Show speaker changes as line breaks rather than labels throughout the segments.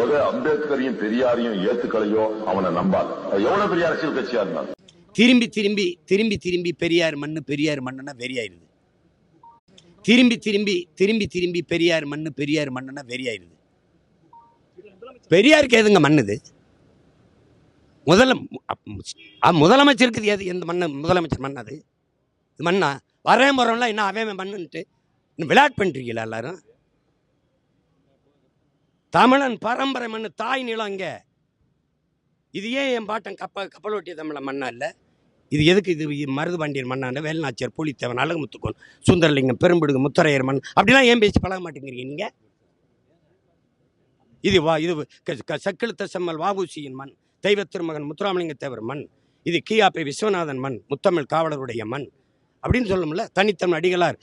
எதை அம்பேத்கரையும் பெரியாரையும் ஏத்துக்கலையோ அவனை நம்பாது. எவ்வளவு பெரிய அரசியல் கட்சியா இருந்தாலும்
திரும்பி திரும்பி திரும்பி திரும்பி பெரியார் மண்ணுன்னா வெறியாயிருது. திரும்பி திரும்பி திரும்பி திரும்பி பெரியார் மண்ணுன்னா வெறியாயிருது. பெரியாருக்கு எதுங்க மண்ணுது? முதலமைச்சருக்கு எது? எந்த மண்ணு? முதலமைச்சர் மண் அது மண்ணா? வரே முறைலாம் என்ன அவன் மண்ணுன்ட்டு இன்னும் விளையாட் பண்ணுறீங்களா எல்லாரும்? தமிழன் பரம்பரை மண்ணு, தாய் நிலம் இங்கே. இது ஏன் என் பாட்டன் கப்பல் ஓட்டிய தமிழன் மண்ணா இல்லை? இது எதுக்கு? இது மருதுபாண்டியர் மண்ணாண்ட வேலுநாச்சியார், பூலித்தேவன், அழகுமுத்துக்கோன், சுந்தரலிங்கம், பெரும்பிடுகு, முத்தரையர் மண் அப்படிலாம் ஏன் பேசி பழக மாட்டேங்கிறீங்க நீங்கள்? இது சக்கிழுத்த செம்மல் வாபூசியின் மண், தெய்வ திருமகன் முத்துராமலிங்க தேவர் மண், இது கியாபி விஸ்வநாதன் மண், முத்தமிழ் காவலருடைய மண் அப்படின்னு சொல்லணும்ல. தனித்தமிழ் அடிகளார்,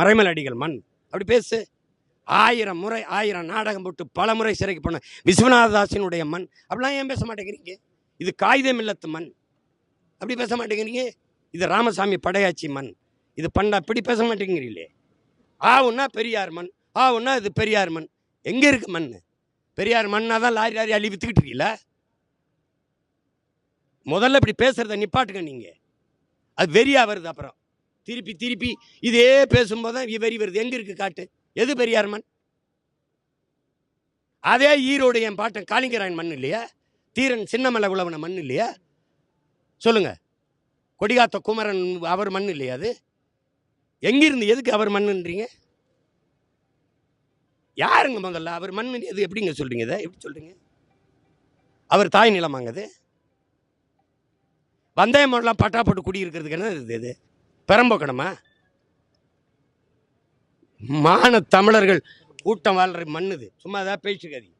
மறைமல் அடிகள் மண் அப்படி பேசு. 1000 முறை 1000 நாடகம் போட்டு பல முறை சிறைக்கு போன விஸ்வநாதாசினுடைய மண் அப்படிலாம் ஏன் பேச மாட்டேங்கிறீங்க? இது காகிதம் இல்லத்து மண் அப்படி பேச மாட்டேங்கிறீங்க. இது ராமசாமி படையாச்சி மண் இது பண்ண அப்படி பேச மாட்டேங்கிறீங்களே. ஆவுன்னா பெரியார் மண், ஆவுன்னா இது பெரியார் மண். எங்கே இருக்கு மண்? பெரியார் மண்ணா தான் லாரி லாரி அள்ளி வித்துக்கிட்டு இருக்கீங்களா? முதல்ல இப்படி பேசுறத நிப்பாட்டுங்க நீங்கள். அது வெறியா வருது. அப்புறம் திருப்பி திருப்பி இதே பேசும்போது தான் வெறி வருது. எங்கே இருக்கு காட்டு? எது பெரியார் மண்? அதே ஈரோடு என் பாட்டன் காளிங்கராயன் மண் இல்லையா? தீரன் சின்னமலை உழவன மண் இல்லையா? சொல்லுங்க. கொடிகாத்த குமரன் அவர் மண் இல்லையா? அது எங்கிருந்து எதுக்கு அவர் மண்ணுன்றீங்க? யாருங்க முதல்ல அவர் மண்? எது எப்படிங்க சொல்றீங்க? இதை எப்படி சொல்றீங்க? அவர் தாய் நிலமாங்கது. வந்தயமெல்லாம் பட்டா போட்டு குடியிருக்கிறதுக்கு என்ன இது? பெரம்போக்கணுமா? மான தமிழர்கள் கூட்டம் வாழ்ற மண்ணுது. சும்மா ஏதாவது பேச்சுக்காதீங்க.